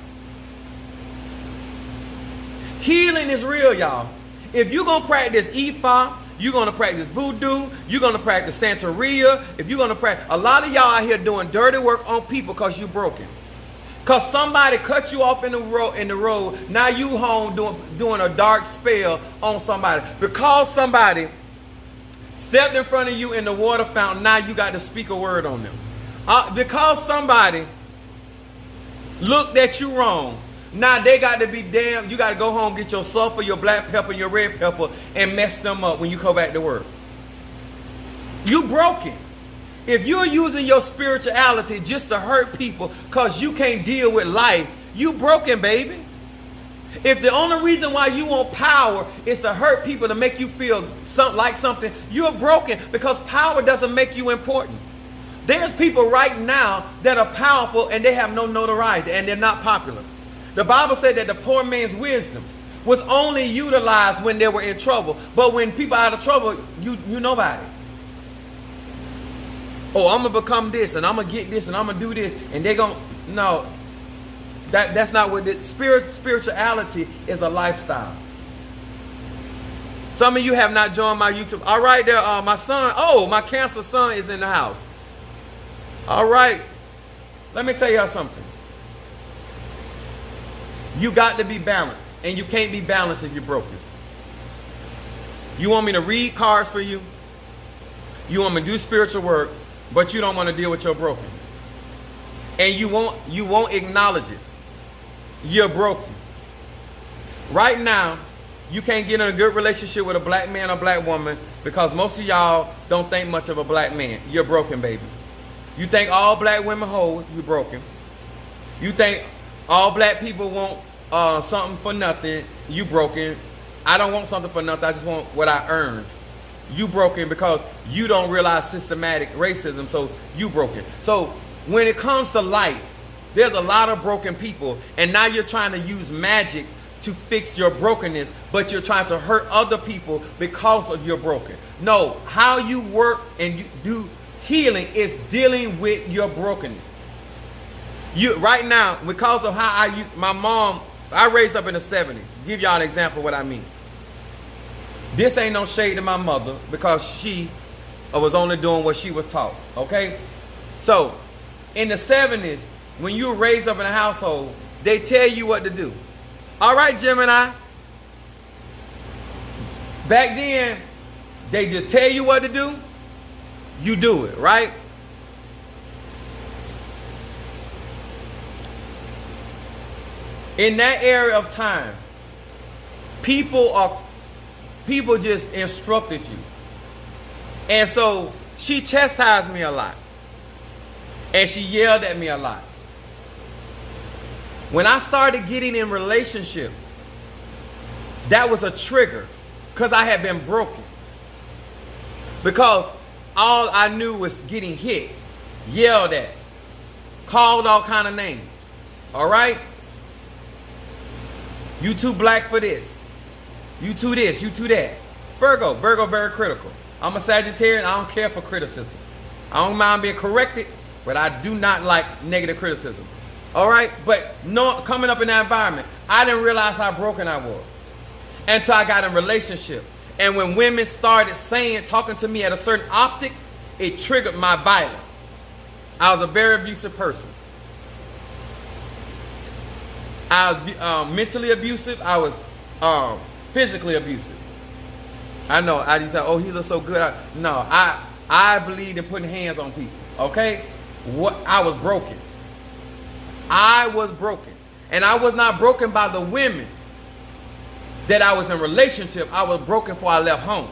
Healing is real, y'all. If you're going to practice Ifa, you're going to practice voodoo, you're going to practice Santeria, if you're going to practice, a lot of y'all out here doing dirty work on people because you're broken. Because somebody cut you off in the road, now you home doing a dark spell on somebody. Because somebody stepped in front of you in the water fountain, now you got to speak a word on them. Because somebody looked at you wrong, now they got to be damn. You got to go home, get your sulfur, your black pepper, your red pepper, and mess them up when you go back to work. You broken. If you're using your spirituality just to hurt people because you can't deal with life, you broken, baby. If the only reason why you want power is to hurt people to make you feel like something, you're broken, because power doesn't make you important. There's people right now that are powerful and they have no notoriety and they're not popular. The Bible said that the poor man's wisdom was only utilized when they were in trouble. But when people are out of trouble, you nobody. Oh, I'm going to become this, and I'm going to get this, and I'm going to do this. And they're going to, no. That's not what it is. Spirituality is a lifestyle. Some of you have not joined my YouTube. All right, there, my son, my cancer son is in the house. All right. Let me tell y'all something. You got to be balanced, and you can't be balanced if you're broken. You want me to read cards for you? You want me to do spiritual work, but you don't want to deal with your broken. And you won't acknowledge it. You're broken. Right now, you can't get in a good relationship with a black man or black woman because most of y'all don't think much of a black man. You're broken, baby. You think all black women hoes, you're broken. You think all black people want something for nothing, you broken. I don't want something for nothing, I just want what I earned. You broken because you don't realize systematic racism, so you broken. So when it comes to life, there's a lot of broken people, and now you're trying to use magic to fix your brokenness, but you're trying to hurt other people because of your broken. No, how you work and you do healing is dealing with your brokenness. You right now, because of how I use my mom, I raised up in the 70s. Give y'all an example of what I mean. This ain't no shade to my mother because she was only doing what she was taught. Okay? So, in the 70s, when you were raised up in a household, they tell you what to do. All right, Gemini. Back then, they just tell you what to do. You do it, right? In that area of time, people just instructed you. And so she chastised me a lot. And she yelled at me a lot. When I started getting in relationships, that was a trigger because I had been broken. Because all I knew was getting hit, yelled at, called all kind of names. All right? You too black for this. You too this, you too that. Virgo very critical. I'm a Sagittarian. I don't care for criticism. I don't mind being corrected, but I do not like negative criticism. All right? But no, coming up in that environment, I didn't realize how broken I was until I got in a relationship. And when women started talking to me at a certain optics, it triggered my violence. I was a very abusive person. I was mentally abusive. I was physically abusive. I know. I just said, oh, he looks so good. No, I believed in putting hands on people. Okay? I was broken. I was broken. And I was not broken by the women that I was in relationship. I was broken before I left home.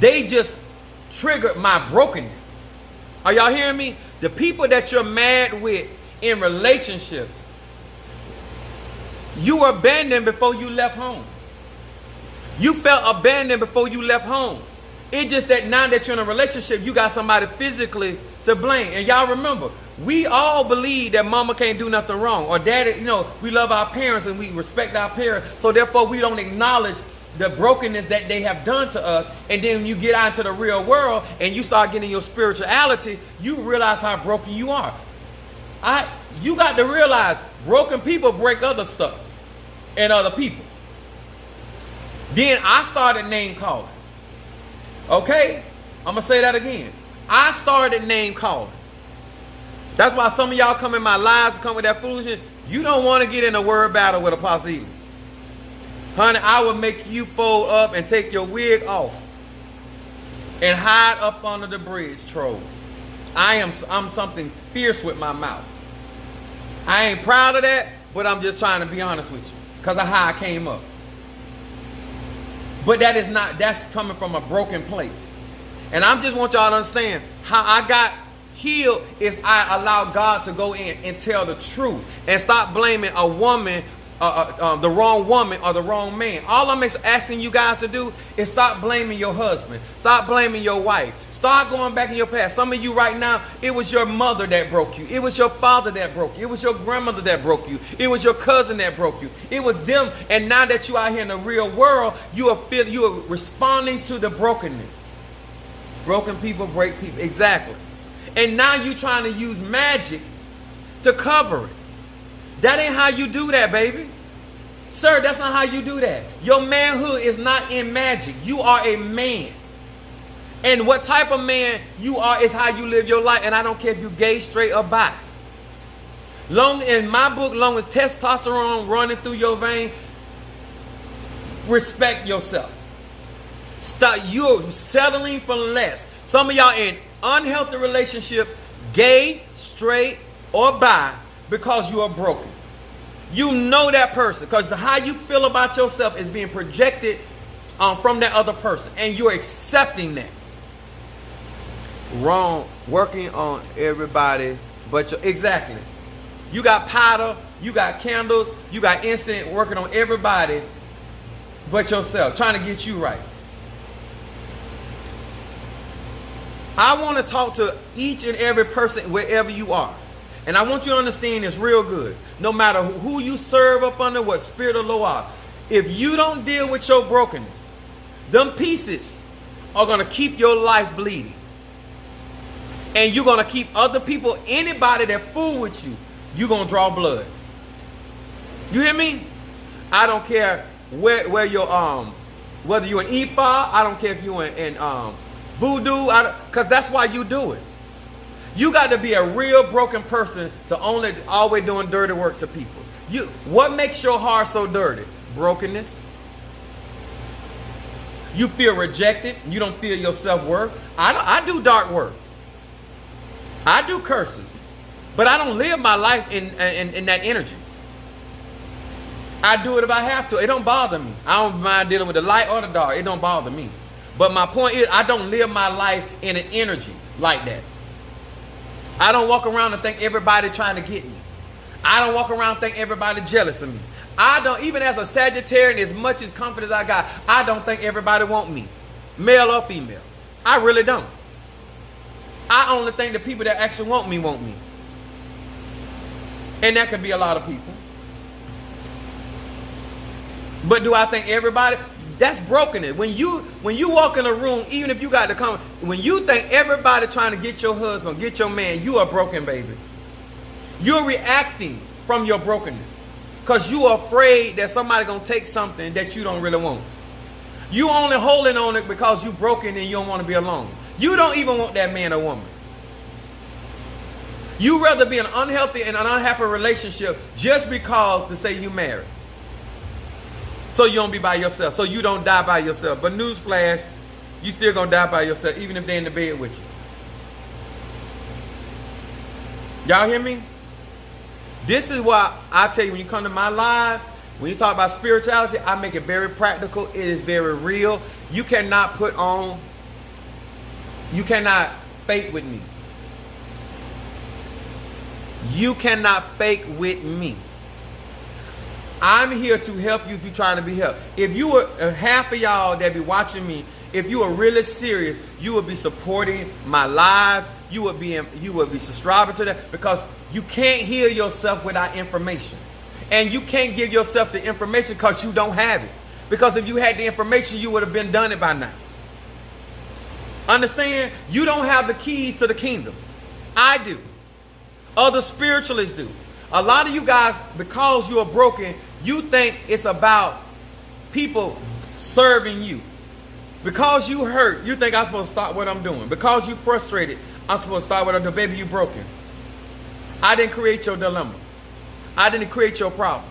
They just triggered my brokenness. Are y'all hearing me? The people that you're mad with in relationships, you were abandoned before you left home. You felt abandoned before you left home. It's just that now that you're in a relationship, you got somebody physically to blame. And y'all remember, we all believe that mama can't do nothing wrong. Or daddy, we love our parents and we respect our parents. So therefore, we don't acknowledge the brokenness that they have done to us. And then when you get out into the real world and you start getting your spirituality, you realize how broken you are. You got to realize broken people break other stuff and other people. Then I started name calling. Okay? I'm going to say that again. I started name calling. That's why some of y'all come in my lives, come with that foolishness. You don't want to get in a word battle with Apostle Eden. Honey, I will make you fold up and take your wig off and hide up under the bridge, troll. I'm something fierce with my mouth. I ain't proud of that, but I'm just trying to be honest with you because of how I came up. But that's coming from a broken place. And I just want y'all to understand how I got healed is I allowed God to go in and tell the truth and stop blaming a woman, the wrong woman or the wrong man. All I'm asking you guys to do is stop blaming your husband. Stop blaming your wife. Start going back in your past. Some of you right now, it was your mother that broke you. It was your father that broke you. It was your grandmother that broke you. It was your cousin that broke you. It was them. And now that you out here in the real world, you are responding to the brokenness. Broken people break people. Exactly. And now you trying to use magic to cover it. That ain't how you do that, baby. Sir, that's not how you do that. Your manhood is not in magic. You are a man. And what type of man you are is how you live your life. And I don't care if you gay, straight, or bi. In my book, long as testosterone running through your vein, respect yourself. Stop you settling for less. Some of y'all in unhealthy relationships, gay, straight, or bi, because you are broken. You know that person because how you feel about yourself is being projected from that other person, and you're accepting that. Wrong. Working on everybody but you. Exactly. You got powder, you got candles, you got incense working on everybody but yourself, trying to get you right. I want to talk to each and every person wherever you are. And I want you to understand this real good. No matter who you serve up under, what spirit of law are, if you don't deal with your brokenness, them pieces are going to keep your life bleeding. And you're going to keep other people, anybody that fool with you, you're going to draw blood. You hear me? I don't care where you're, whether you're an Ephah, I don't care if you're in voodoo, because that's why you do it. You got to be a real broken person to always doing dirty work to people. What makes your heart so dirty? Brokenness. You feel rejected. You don't feel your self-worth. I do dark work. I do curses. But I don't live my life in that energy. I do it if I have to. It don't bother me. I don't mind dealing with the light or the dark. It don't bother me. But my point is, I don't live my life in an energy like that. I don't walk around and think everybody trying to get me. I don't walk around and think everybody jealous of me. I don't, even as a Sagittarian, as much as confidence I got, I don't think everybody want me, male or female. I really don't. I only think the people that actually want me. And that could be a lot of people. But do I think everybody? That's brokenness. When you walk in a room, even if you got to come, when you think everybody trying to get your husband, get your man, you are broken, baby. You're reacting from your brokenness because you are afraid that somebody gonna take something that you don't really want. You only holding on it because you broken and you don't want to be alone. You don't even want that man or woman. You rather be in an unhealthy and an unhappy relationship just because to say you married. So you don't be by yourself. So you don't die by yourself. But newsflash, you still gonna die by yourself even if they're in the bed with you. Y'all hear me? This is why I tell you, when you come to my live, when you talk about spirituality, I make it very practical. It is very real. You cannot fake with me. You cannot fake with me. I'm here to help you if you're trying to be helped. If you were half of y'all that be watching me, if you were really serious, you would be supporting my lives. You would be subscribing to that, because you can't heal yourself without information. And you can't give yourself the information because you don't have it. Because if you had the information, you would have been done it by now. Understand? You don't have the keys to the kingdom. I do. Other spiritualists do. A lot of you guys, because you are broken, you think it's about people serving you. Because you hurt, you think I'm supposed to stop what I'm doing. Because you frustrated, I'm supposed to stop what I'm doing. Baby, you broken. I didn't create your dilemma. I didn't create your problem.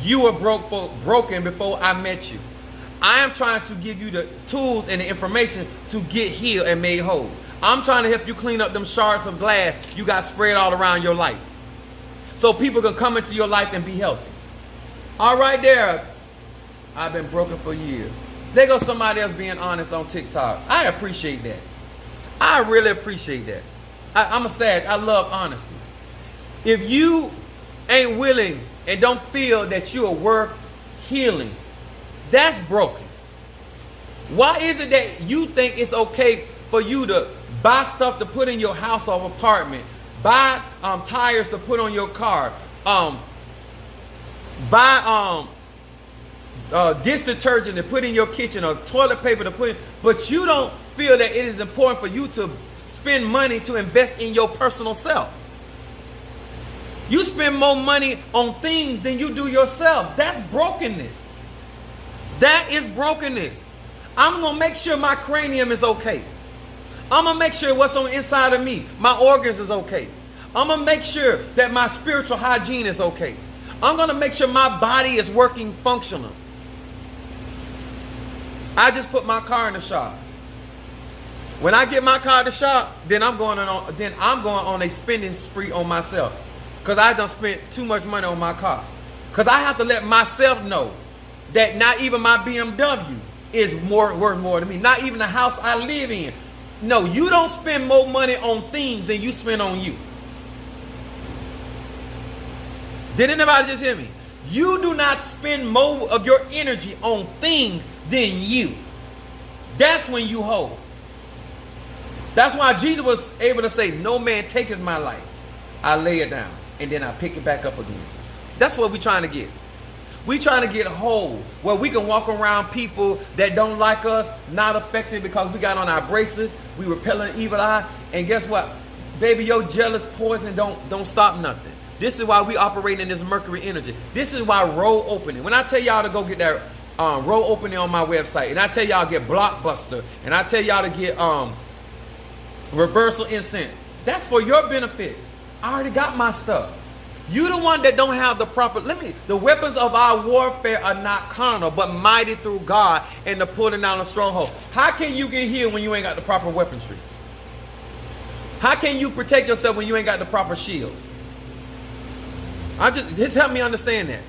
You were broken before I met you. I am trying to give you the tools and the information to get healed and made whole. I'm trying to help you clean up them shards of glass you got spread all around your life, so people can come into your life and be healthy. All right there. I've been broken for years. There goes somebody else being honest on TikTok. I appreciate that. I really appreciate that. I'm a sage. I love honesty. If you ain't willing and don't feel that you are worth healing, that's broken. Why is it that you think it's okay for you to buy stuff to put in your house or apartment, buy tires to put on your car, buy dish detergent to put in your kitchen, or toilet paper to put in, but you don't feel that it is important for you to spend money to invest in your personal self? You spend more money on things than you do yourself. That's brokenness. That is brokenness. I'm going to make sure my cranium is okay. I'm going to make sure what's on the inside of me, my organs, is okay. I'm going to make sure that my spiritual hygiene is okay. I'm going to make sure my body is working functional. I just put my car in the shop. When I get my car in the shop, then I'm going on a spending spree on myself. Because I done spent too much money on my car. Because I have to let myself know that not even my BMW is worth more to me. Not even the house I live in. No, you don't spend more money on things than you spend on you. Did anybody just hear me? You do not spend more of your energy on things than you. That's when you whole. That's why Jesus was able to say, no man taketh my life. I lay it down and then I pick it back up again. That's what we're trying to get. We're trying to get whole, where we can walk around people that don't like us, not affected because we got on our bracelets, we repelling evil eye, and guess what? Baby, your jealous poison don't stop nothing. This is why we operate in this Mercury energy. This is why roll opening. When I tell y'all to go get that roll opening on my website, and I tell y'all to get Blockbuster, and I tell y'all to get reversal incense, that's for your benefit. I already got my stuff. You the one that don't have the proper, the weapons of our warfare are not carnal, but mighty through God and the pulling down a stronghold. How can you get healed when you ain't got the proper weaponry? How can you protect yourself when you ain't got the proper shields? Just help me understand that.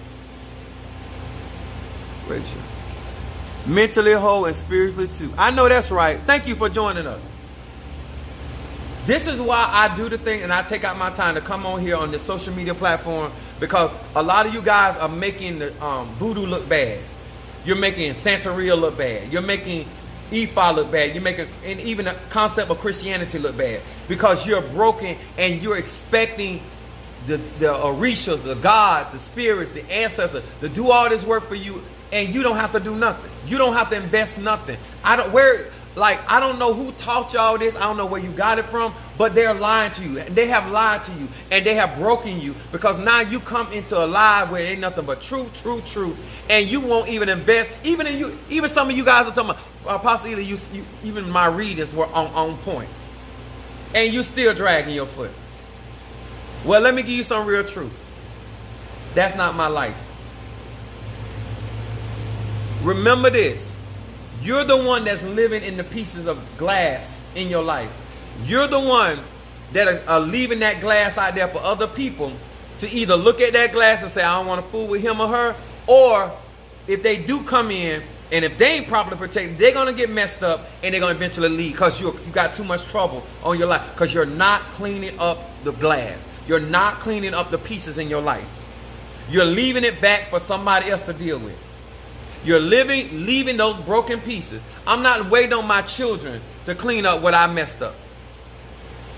Rachel. Mentally whole and spiritually too. I know that's right. Thank you for joining us. This is why I do the thing and I take out my time to come on here on this social media platform, because a lot of you guys are making the voodoo look bad. You're making Santeria look bad. You're making Ifa look bad. You're making, and even the concept of Christianity look bad, because you're broken and you're expecting the orishas, the gods, the spirits, the ancestors to do all this work for you, and you don't have to do nothing. You don't have to invest nothing. I don't know who taught y'all this. I don't know where you got it from, but they're lying to you. They have lied to you, and they have broken you, because now you come into a lie where ain't nothing but truth, and you won't even invest. Even some of you guys are talking about, possibly you even my readings were on point, and you still dragging your foot. Well, let me give you some real truth. That's not my life. Remember this. You're the one that's living in the pieces of glass in your life. You're the one that are leaving that glass out there for other people to either look at that glass and say, I don't want to fool with him or her, or if they do come in, and if they ain't properly protected, they're going to get messed up, and they're going to eventually leave because you got too much trouble on your life, because you're not cleaning up the glass. You're not cleaning up the pieces in your life. You're leaving it back for somebody else to deal with. You're leaving those broken pieces. I'm not waiting on my children to clean up what I messed up.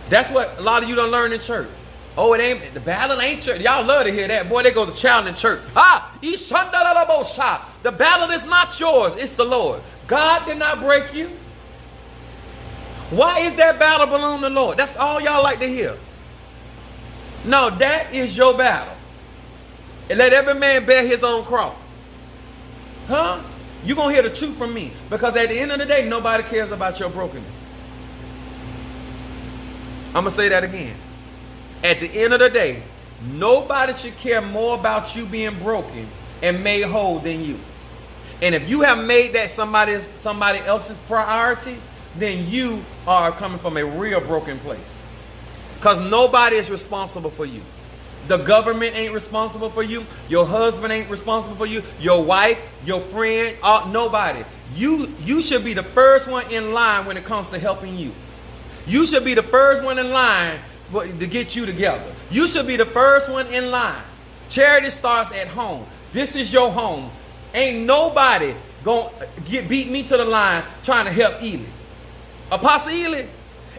That's what a lot of you don't learn in church. Oh, it ain't, the battle ain't church. Y'all love to hear that. Boy, they go to shouting in church. The battle is not yours. It's the Lord. God did not break you. Why is that battle belong to the Lord? That's all y'all like to hear. No, that is your battle. And let every man bear his own cross. Huh? You're going to hear the truth from me. Because at the end of the day, nobody cares about your brokenness. I'm going to say that again. At the end of the day, nobody should care more about you being broken and made whole than you. And if you have made that somebody else's priority, then you are coming from a real broken place. Because nobody is responsible for you. The government ain't responsible for you. Your husband ain't responsible for you. Your wife, your friend, nobody. You should be the first one in line when it comes to helping you. You should be the first one in line to get you together. You should be the first one in line. Charity starts at home. This is your home. Ain't nobody gonna beat me to the line trying to help Ely. Apostle Ely,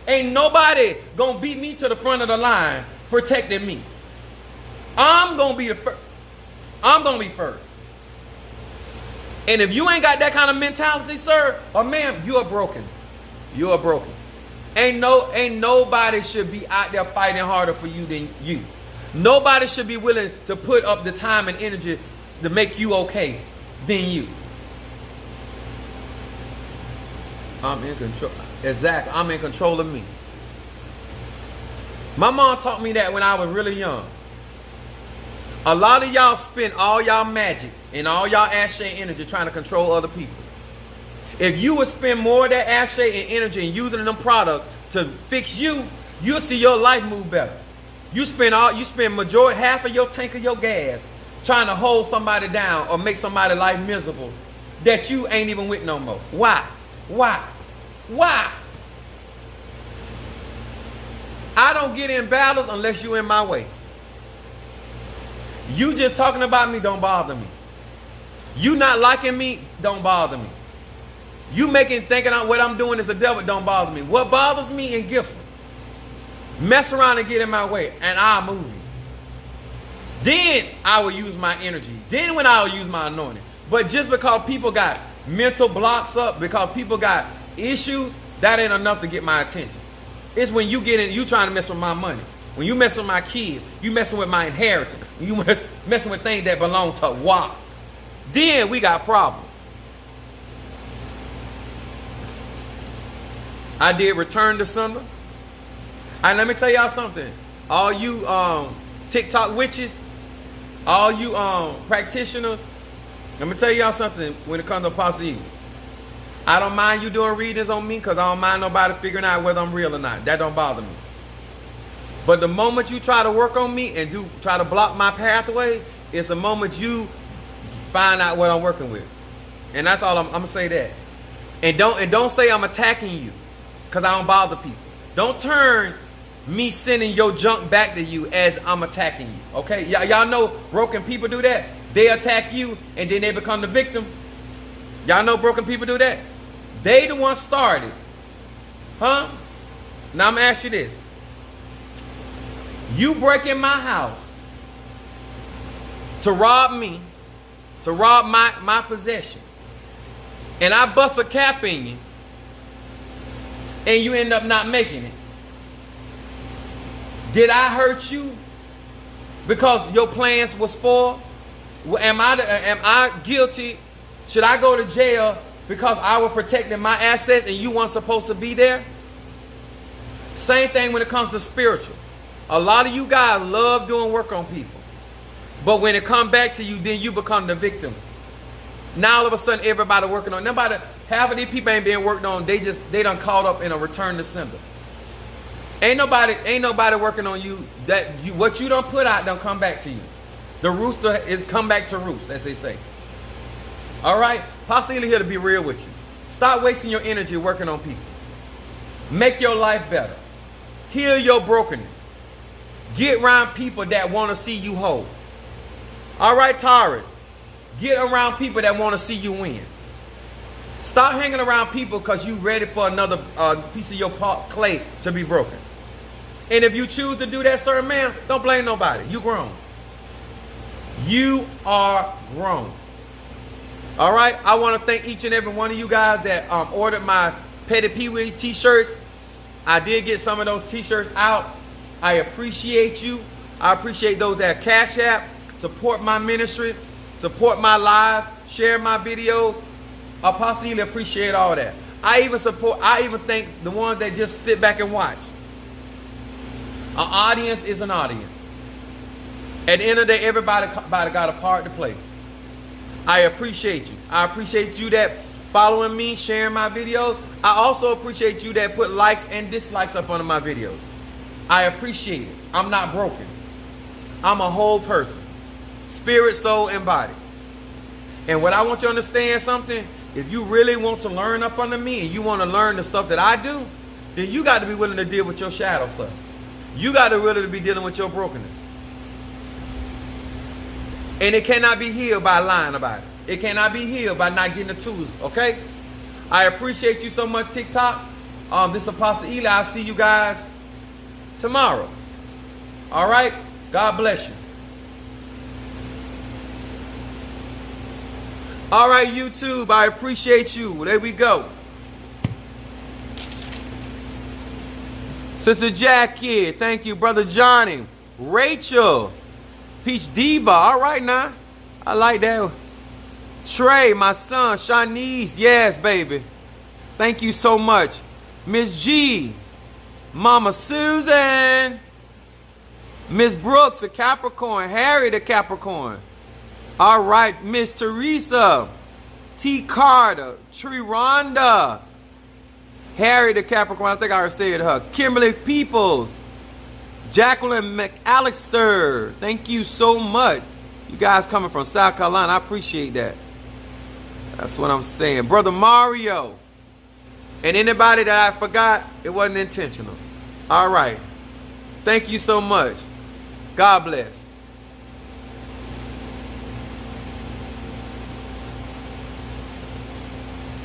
ain't nobody gonna beat me to the front of the line protecting me. I'm gonna be the first. I'm gonna be first. And if you ain't got that kind of mentality, sir or ma'am, you are broken. You are broken. Ain't nobody should be out there fighting harder for you than you. Nobody should be willing to put up the time and energy to make you okay than you. I'm in control. Exactly. I'm in control of me. My mom taught me that when I was really young. A lot of y'all spend all y'all magic and all y'all ashay energy trying to control other people. If you would spend more of that ashay and energy and using them products to fix you, you'll see your life move better. You spend half of your tank of your gas trying to hold somebody down or make somebody's life miserable that you ain't even with no more. Why? I don't get in battles unless you in my way. You just talking about me don't bother me. You not liking me don't bother me. You thinking what I'm doing is the devil don't bother me. What bothers me in Gifford? Mess around and get in my way and I'll move you. Then I will use my energy. Then when I will use my anointing. But just because people got mental blocks up, because people got issues, that ain't enough to get my attention. It's when you get in, you trying to mess with my money. When you messing with my kids, you messing with my inheritance. When you messing with things that belong to WAP. Then we got problems. I did return to Sunday. And let me tell y'all something. All you TikTok witches, all you practitioners, let me tell y'all something when it comes to Apostle Ely. I don't mind you doing readings on me because I don't mind nobody figuring out whether I'm real or not. That don't bother me. But the moment you try to work on me and try to block my pathway, it's the moment you find out what I'm working with. And that's all I'm going to say that. And don't say I'm attacking you because I don't bother people. Don't turn me sending your junk back to you as I'm attacking you. Okay? Y'all know broken people do that. They attack you and then they become the victim. Y'all know broken people do that. They the ones started. Huh? Now I'm going to ask you this. You break in my house to rob me, to rob my possession, and I bust a cap in you, and you end up not making it. Did I hurt you because your plans were spoiled? Am I guilty? Should I go to jail because I was protecting my assets and you weren't supposed to be there? Same thing when it comes to spiritual. A lot of you guys love doing work on people, but when it comes back to you, then you become the victim. Now all of a sudden everybody working on half of these people ain't being worked on. They done caught up in a return to sender. Ain't nobody working on you. What you done put out done come back to you. The rooster is come back to roost, as they say. All right, Pastor here to be real with you. Stop wasting your energy working on people. Make your life better. Heal your brokenness. Get around people that want to see you whole. All right, Taurus. Get around people that want to see you win. Stop hanging around people because you ready for another piece of your clay to be broken. And if you choose to do that, sir, ma'am, don't blame nobody. You grown. You are grown. All right? I want to thank each and every one of you guys that ordered my Petty Pee-wee t-shirts. I did get some of those t-shirts out. I appreciate you. I appreciate those that Cash App, support my ministry, support my live, share my videos. Apostle Ely appreciate all that. I even thank the ones that just sit back and watch. An audience is an audience. At the end of the day, everybody got a part to play. I appreciate you. I appreciate you that following me, sharing my videos. I also appreciate you that put likes and dislikes up under my videos. I appreciate it. I'm not broken. I'm a whole person. Spirit, soul, and body. And what I want you to understand something, if you really want to learn up under me and you want to learn the stuff that I do, then you got to be willing to deal with your shadow stuff. You got to really be dealing with your brokenness. And it cannot be healed by lying about it. It cannot be healed by not getting the tools, okay? I appreciate you so much, TikTok. This is Apostle Ely. I'll see you guys tomorrow. All right? God bless you. All right, YouTube, I appreciate you. There we go. Sister Jackie, thank you. Brother Johnny. Rachel. Peach Diva. All right now. I like that. Trey, my son. Shanice. Yes, baby. Thank you so much. Miss G. Mama Susan. Miss Brooks, the Capricorn. Harry, the Capricorn. All right, Miss Teresa. T. Carter. Tree Rhonda. Harry, the Capricorn. I think I already said her. Kimberly Peoples. Jacqueline McAllister. Thank you so much. You guys coming from South Carolina. I appreciate that. That's what I'm saying. Brother Mario. And anybody that I forgot, it wasn't intentional. All right. Thank you so much. God bless.